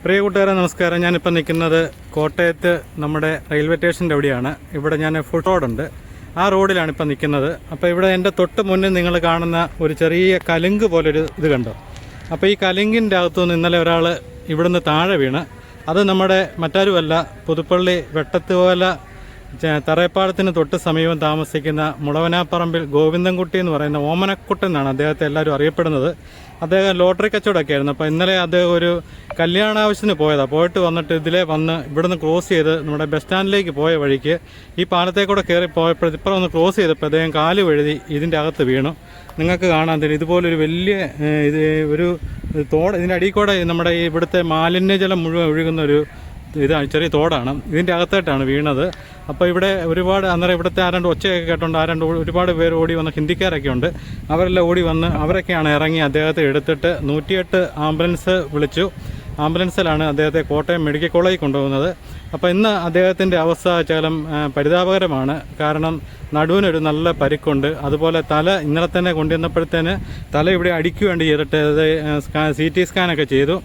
പ്രിയ കൂട്ടുകാരെ നമസ്കാരം. ഞാനിപ്പോൾ നിൽക്കുന്നത് കോട്ടയത്ത് നമ്മുടെ റെയിൽവേ സ്റ്റേഷൻ്റെ അവിടെയാണ്. ഇവിടെ ഞാൻ ഫുട് റോഡുണ്ട്, ആ റോഡിലാണ് ഇപ്പോൾ നിൽക്കുന്നത്. അപ്പോൾ ഇവിടെ എൻ്റെ തൊട്ട് മുന്നിൽ നിങ്ങൾ കാണുന്ന ഒരു ചെറിയ കലുങ്ക് പോലൊരു ഇത് കണ്ടോ? അപ്പോൾ ഈ കലുങ്കിൻ്റെ അകത്തുനിന്ന് ഇന്നലെ ഒരാൾ ഇവിടുന്ന് താഴെ വീണ്. അത് നമ്മുടെ മറ്റാരുമല്ല, പുതുപ്പള്ളി വെട്ടത്തുപോല തറയപ്പാടത്തിന് തൊട്ട് സമീപം താമസിക്കുന്ന മുളവനാപ്പറമ്പിൽ ഗോവിന്ദൻകുട്ടി എന്ന് പറയുന്ന ഓമനക്കുട്ടൻ എന്നാണ് അദ്ദേഹത്തെ എല്ലാവരും അറിയപ്പെടുന്നത്. അദ്ദേഹം ലോട്ടറി കച്ചവടമൊക്കെ ആയിരുന്നു. അപ്പോൾ ഇന്നലെ അദ്ദേഹം ഒരു കല്യാണാവശ്യത്തിന് പോയതാണ്. പോയിട്ട് വന്നിട്ട് ഇതിലെ വന്ന് ഇവിടുന്ന് ക്രോസ് ചെയ്ത് നമ്മുടെ ബസ് സ്റ്റാൻഡിലേക്ക് പോയ വഴിക്ക് ഈ പാലത്തേക്കൂടെ കയറി പോയപ്പോൾ ഇപ്പുറം ഒന്ന് ക്രോസ് ചെയ്തപ്പോൾ അദ്ദേഹം കാല് വഴുതി ഇതിൻ്റെ അകത്ത് വീണു. നിങ്ങൾക്ക് കാണാൻ തരും ഇതുപോലൊരു വലിയ ഇത് ഒരു തോട്, ഇതിൻ്റെ അടിയിൽ കൂടെ നമ്മുടെ ഈ ഇവിടുത്തെ മാലിന്യജലം മുഴുവൻ ഒഴുകുന്ന ഒരു ഇതാണ്, ചെറിയ തോടാണ്. ഇതിൻ്റെ അകത്തായിട്ടാണ് വീണത്. അപ്പോൾ ഇവിടെ ഒരുപാട് അന്നേരം ഇവിടുത്തെ ആരാണ്ട് ഒച്ചയൊക്കെ കേട്ടോണ്ട് ഒരുപാട് പേര് ഓടി വന്ന്, ഹിന്ദിക്കാരൊക്കെ ഉണ്ട്, അവരെല്ലാം ഓടി വന്ന് അവരൊക്കെയാണ് ഇറങ്ങി അദ്ദേഹത്തെ എടുത്തിട്ട് 108 ആംബുലൻസ് വിളിച്ചു. ആംബുലൻസിലാണ് അദ്ദേഹത്തെ കോട്ടയം മെഡിക്കൽ കോളേജിൽ കൊണ്ടുപോകുന്നത്. അപ്പോൾ ഇന്ന് അദ്ദേഹത്തിൻ്റെ അവസ്ഥ ശകലം പരിതാപകരമാണ്. കാരണം നടുവിനൊരു നല്ല പരിക്കുണ്ട്. അതുപോലെ തല ഇന്നലെ തന്നെ കൊണ്ടുവന്നപ്പോഴത്തേന് തല ഇവിടെ അടിക്കുകയാണ് ചെയ്തിട്ട് അത് CT സ്കാനൊക്കെ ചെയ്തു.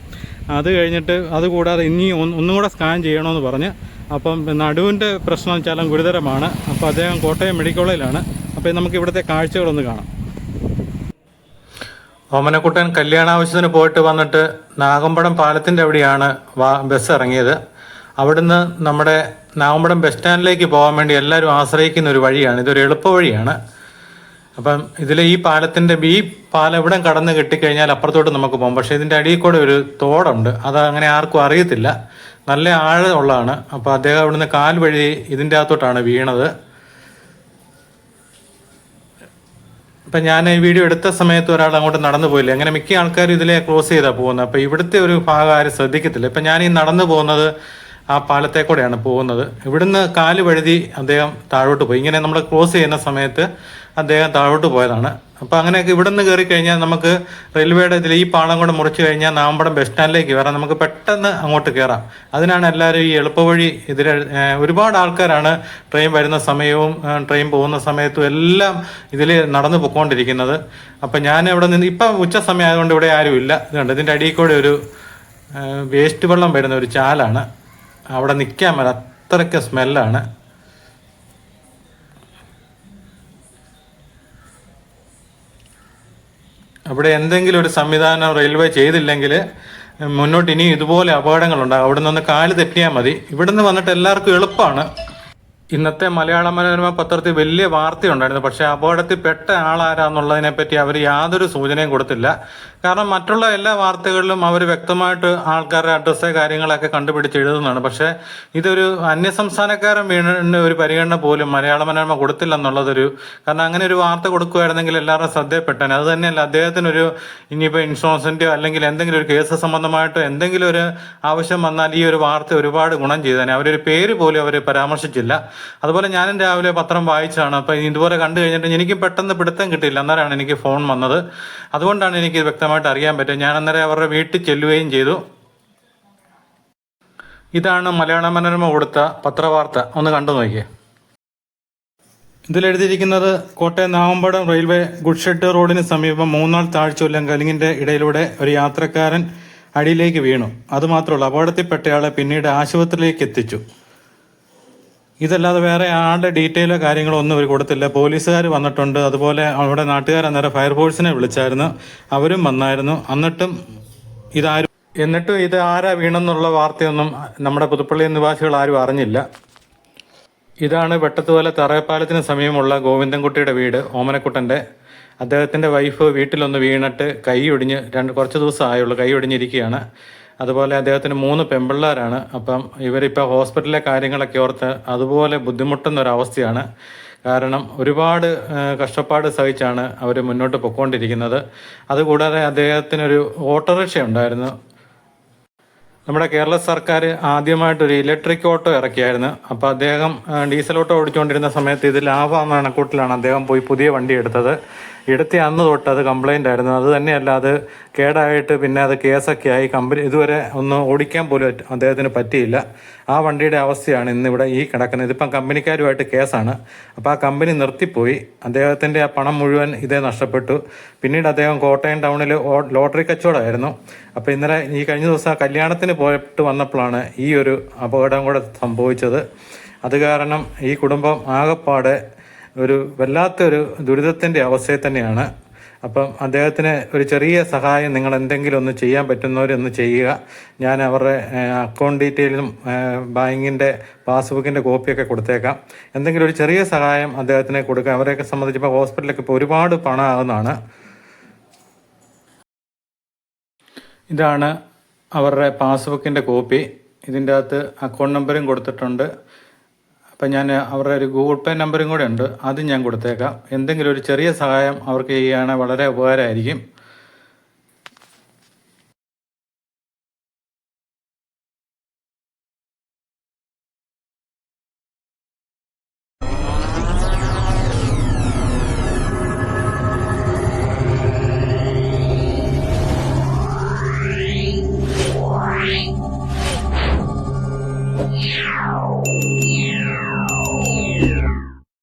അത് കഴിഞ്ഞിട്ട് അതുകൂടാതെ ഇനി ഒന്നും കൂടെ സ്കാൻ ചെയ്യണമെന്ന് പറഞ്ഞ്. അപ്പം നടുവിൻ്റെ പ്രശ്നം ശകലം ഗുരുതരമാണ്. അപ്പോൾ അദ്ദേഹം കോട്ടയം മെഡിക്കൽ കോളേജിലാണ്. അപ്പോൾ നമുക്ക് ഇവിടുത്തെ കാഴ്ചകളൊന്ന് കാണാം. ഓമനക്കുട്ടൻ കല്യാണാവശ്യത്തിന് പോയിട്ട് വന്നിട്ട് നാഗമ്പടം പാലത്തിൻ്റെ അവിടെയാണ് ബസ് ഇറങ്ങിയത്. അവിടുന്ന് നമ്മുടെ നാഗമ്പടം ബസ് സ്റ്റാൻഡിലേക്ക് പോകാൻ വേണ്ടി എല്ലാവരും ആശ്രയിക്കുന്ന ഒരു വഴിയാണ്, ഇതൊരു എളുപ്പ വഴിയാണ്. അപ്പം ഇതിൽ ഈ പാലത്തിൻ്റെ പാലം ഇവിടെ കടന്ന് കിട്ടിക്കഴിഞ്ഞാൽ അപ്പുറത്തോട്ട് നമുക്ക് പോകും. പക്ഷേ ഇതിൻ്റെ അടിയിൽ കൂടെ ഒരു തോടുണ്ട്, അത് അങ്ങനെ ആർക്കും അറിയത്തില്ല, നല്ല ആഴമുള്ളതാണ്. അപ്പോൾ അദ്ദേഹം അവിടുന്ന് കാൽ വഴി ഇതിൻ്റെ അകത്തോട്ടാണ് വീണത്. ഇപ്പം ഞാൻ ഈ വീഡിയോ എടുത്ത സമയത്ത് ഒരാൾ അങ്ങോട്ട് നടന്നു പോയില്ല. അങ്ങനെ മിക്ക ആൾക്കാരും ഇതിലെ ക്രോസ് ചെയ്താണ് പോകുന്നത്. അപ്പോൾ ഇവിടുത്തെ ഒരു ഭാഗം ആരും ശ്രദ്ധിക്കത്തില്ല. ഇപ്പം ഞാൻ ഈ നടന്നു പോകുന്നത് ആ പാലത്തെ കൂടെയാണ് പോകുന്നത്. ഇവിടുന്ന് കാല് വഴുതി അദ്ദേഹം താഴോട്ട് പോയി. ഇങ്ങനെ നമ്മൾ ക്രോസ് ചെയ്യുന്ന സമയത്ത് അദ്ദേഹം താഴോട്ട് പോയതാണ്. അപ്പോൾ അങ്ങനെയൊക്കെ ഇവിടെ നിന്ന് കയറി കഴിഞ്ഞാൽ നമുക്ക് റെയിൽവേയുടെ ഇതിൽ ഈ പാളം കൂടെ മുറിച്ച് കഴിഞ്ഞാൽ നാഗമ്പടം ബസ് സ്റ്റാൻഡിലേക്ക് കയറാം, നമുക്ക് പെട്ടെന്ന് അങ്ങോട്ട് കയറാം. അതിനാണ് എല്ലാവരും ഈ എളുപ്പവഴി ഇതിൽ ഒരുപാട് ആൾക്കാരാണ് ട്രെയിൻ വരുന്ന സമയവും ട്രെയിൻ പോകുന്ന സമയത്തും എല്ലാം ഇതിൽ നടന്നു പൊയ്ക്കൊണ്ടിരിക്കുന്നത്. അപ്പം ഞാൻ ഇവിടെ നിന്ന് ഇപ്പം ഉച്ച സമയം ആയതുകൊണ്ട് ഇവിടെ ആരും ഇല്ല. ഇതുണ്ട്, ഇതിൻ്റെ അടിയിൽ കൂടെ ഒരു വേസ്റ്റ് വെള്ളം വരുന്ന ഒരു ചാലാണ്. അവിടെ നിൽക്കാൻ പറ്റില്ല, അത്രയ്ക്ക് സ്മെല്ലാണ്. അവിടെ എന്തെങ്കിലും ഒരു സംവിധാനം റെയിൽവേ ചെയ്തില്ലെങ്കിൽ മുന്നോട്ട് ഇനിയും ഇതുപോലെ അപകടങ്ങളുണ്ടാകും. അവിടെ നിന്ന് കാല് തെറ്റിയാൽ മതി. ഇവിടെ നിന്ന് വന്നിട്ട് എല്ലാവർക്കും എളുപ്പമാണ്. ഇന്നത്തെ മലയാള മനോരമ പത്രത്തിൽ വലിയ വാർത്തയുണ്ടായിരുന്നു. പക്ഷേ അപകടത്തിൽ പെട്ട ആളാരാന്നുള്ളതിനെ പറ്റി അവർ യാതൊരു സൂചനയും കൊടുത്തില്ല. കാരണം മറ്റുള്ള എല്ലാ വാർത്തകളിലും അവർ വ്യക്തമായിട്ട് ആൾക്കാരുടെ അഡ്രസ്സ് കാര്യങ്ങളൊക്കെ കണ്ടുപിടിച്ച് എഴുതുന്നതാണ്. പക്ഷേ ഇതൊരു അന്യസംസ്ഥാനക്കാരൻ വീണിന് ഒരു പരിഗണന പോലും മലയാള മനോരമ കൊടുത്തില്ലെന്നുള്ളതൊരു, കാരണം അങ്ങനെ ഒരു വാർത്ത കൊടുക്കുകയായിരുന്നെങ്കിൽ എല്ലാവരും ശ്രദ്ധയപ്പെട്ടേനെ. അത് തന്നെയല്ല, അദ്ദേഹത്തിനൊരു ഇനിയിപ്പോൾ ഇൻഷുറൻസിൻ്റെയോ അല്ലെങ്കിൽ എന്തെങ്കിലും ഒരു കേസ് സംബന്ധമായിട്ടോ എന്തെങ്കിലും ഒരു ആവശ്യം വന്നാൽ ഈ ഒരു വാർത്ത ഒരുപാട് ഗുണം ചെയ്തേനെ. അവരൊരു പേര് പോലും അവർ പരാമർശിച്ചില്ല. അതുപോലെ ഞാനും രാവിലെ പത്രം വായിച്ചാണ്. അപ്പം ഇതുപോലെ കണ്ടു കഴിഞ്ഞിട്ട് എനിക്ക് പെട്ടെന്ന് പിടുത്തം കിട്ടിയില്ല. അന്നേരമാണ് എനിക്ക് ഫോൺ വന്നത്. അതുകൊണ്ടാണ് എനിക്ക് വ്യക്തമായിട്ട് അറിയാൻ പറ്റുക. ഞാൻ അന്നേരം അവരുടെ വീട്ടിൽ ചെല്ലുകയും ചെയ്തു. ഇതാണ് മലയാള മനോരമ കൊടുത്ത പത്രവാർത്ത, ഒന്ന് കണ്ടു നോക്കിയേ. ഇതിലെഴുതിയിരിക്കുന്നത് Kottayam Nagampadam railway good shed റോഡിന് സമീപം 3 നാൾ താഴ്ച കലിങ്ങിൻ്റെ ഇടയിലൂടെ ഒരു യാത്രക്കാരൻ അടിയിലേക്ക് വീണു. അതുമാത്രമല്ല, അപകടത്തിൽപ്പെട്ടയാളെ പിന്നീട് ആശുപത്രിയിലേക്ക് എത്തിച്ചു. ഇതല്ലാതെ വേറെ ആളുടെ ഡീറ്റെയിലോ കാര്യങ്ങളോ ഒന്നും അവർ കൊടുത്തില്ല. പോലീസുകാർ വന്നിട്ടുണ്ട്. അതുപോലെ അവിടെ നാട്ടുകാർ അന്നേരം ഫയർഫോഴ്സിനെ വിളിച്ചായിരുന്നു, അവരും വന്നായിരുന്നു. എന്നിട്ടും ഇത് ആരാ വീണെന്നുള്ള വാർത്തയൊന്നും നമ്മുടെ പുതുപ്പള്ളി നിവാസികൾ ആരും അറിഞ്ഞില്ല. ഇതാണ് വെട്ടത്തുപോലെ തറയപ്പാലത്തിന് സമീപമുള്ള ഗോവിന്ദൻകുട്ടിയുടെ വീട്, ഓമനക്കുട്ടൻ്റെ. അദ്ദേഹത്തിൻ്റെ വൈഫ് വീട്ടിലൊന്ന് വീണിട്ട് കൈ ഒടിഞ്ഞ് കുറച്ച് ദിവസം ആയുള്ളൂ, കൈ ഒടിഞ്ഞിരിക്കുകയാണ്. അതുപോലെ അദ്ദേഹത്തിന് 3 പെൺപിള്ളേരാണ്. അപ്പം ഇവരിപ്പോൾ ഹോസ്പിറ്റലിലെ കാര്യങ്ങളൊക്കെ ഓർത്ത് അതുപോലെ ബുദ്ധിമുട്ടുന്നൊരവസ്ഥയാണ്. കാരണം ഒരുപാട് കഷ്ടപ്പാട് സഹിച്ചാണ് അവർ മുന്നോട്ട് പൊയ്ക്കൊണ്ടിരിക്കുന്നത്. അതുകൂടാതെ അദ്ദേഹത്തിനൊരു ഓട്ടോറിക്ഷ ഉണ്ടായിരുന്നു. നമ്മുടെ കേരള സർക്കാർ ആദ്യമായിട്ടൊരു ഇലക്ട്രിക് ഓട്ടോ ഇറക്കിയായിരുന്നു. അപ്പോൾ അദ്ദേഹം ഡീസൽ ഓട്ടോ ഓടിച്ചുകൊണ്ടിരുന്ന സമയത്ത് ഇത് ലാഭമെന്ന കണക്കൂട്ടിലാണ് അദ്ദേഹം പോയി പുതിയ വണ്ടി എടുത്തത്. എടുത്തി അന്ന് തൊട്ട് അത് കംപ്ലൈൻ്റ് ആയിരുന്നു. അത് തന്നെയല്ല, അത് കേടായിട്ട് പിന്നെ അത് കേസൊക്കെ ആയി. കമ്പനി ഇതുവരെ ഒന്ന് ഓടിക്കാൻ പോലും അദ്ദേഹത്തിന് പറ്റിയില്ല. ആ വണ്ടിയുടെ അവസ്ഥയാണ് ഇന്നിവിടെ ഈ കിടക്കുന്നത്. ഇതിപ്പം കമ്പനിക്കാരുമായിട്ട് കേസാണ്. അപ്പോൾ ആ കമ്പനി നിർത്തിപ്പോയി. അദ്ദേഹത്തിൻ്റെ ആ പണം മുഴുവൻ ഇതേ നഷ്ടപ്പെട്ടു. പിന്നീട് അദ്ദേഹം കോട്ടയം ടൗണിൽ ലോട്ടറി കച്ചവടമായിരുന്നു. അപ്പോൾ ഇന്നലെ ഈ കഴിഞ്ഞ ദിവസം ആ കല്യാണത്തിന് പോയിട്ട് വന്നപ്പോഴാണ് ഈ ഒരു അപകടം കൂടെ സംഭവിച്ചത്. അത് കാരണം ഈ കുടുംബം ആകെപ്പാടെ ഒരു വല്ലാത്തൊരു ദുരിതത്തിൻ്റെ അവസ്ഥയിൽ തന്നെയാണ്. അപ്പം അദ്ദേഹത്തിന് ഒരു ചെറിയ സഹായം നിങ്ങൾ എന്തെങ്കിലും ഒന്ന് ചെയ്യാൻ പറ്റുന്നവരൊന്ന് ചെയ്യുക. ഞാൻ അവരുടെ അക്കൗണ്ട് ഡീറ്റെയിലും ബാങ്കിൻ്റെ പാസ്ബുക്കിൻ്റെ കോപ്പിയൊക്കെ കൊടുത്തേക്കാം. എന്തെങ്കിലും ഒരു ചെറിയ സഹായം അദ്ദേഹത്തിന് കൊടുക്കുക. അവരെയൊക്കെ സംബന്ധിച്ചിപ്പോൾ ഹോസ്പിറ്റലിലൊക്കെ ഇപ്പോൾ ഒരുപാട് പണം ആകുന്നതാണ്. ഇതാണ് അവരുടെ പാസ്ബുക്കിൻ്റെ കോപ്പി. ഇതിൻ്റെ അകത്ത് അക്കൗണ്ട് നമ്പറും കൊടുത്തിട്ടുണ്ട്. അപ്പം ഞാൻ അവരുടെ ഒരു ഗൂഗിൾ പേ നമ്പറും കൂടെ ഉണ്ട്, അതും ഞാൻ കൊടുത്തേക്കാം. എന്തെങ്കിലും ഒരു ചെറിയ സഹായം അവർക്ക് ചെയ്യുകയാണെങ്കിൽ വളരെ ഉപകാരമായിരിക്കും.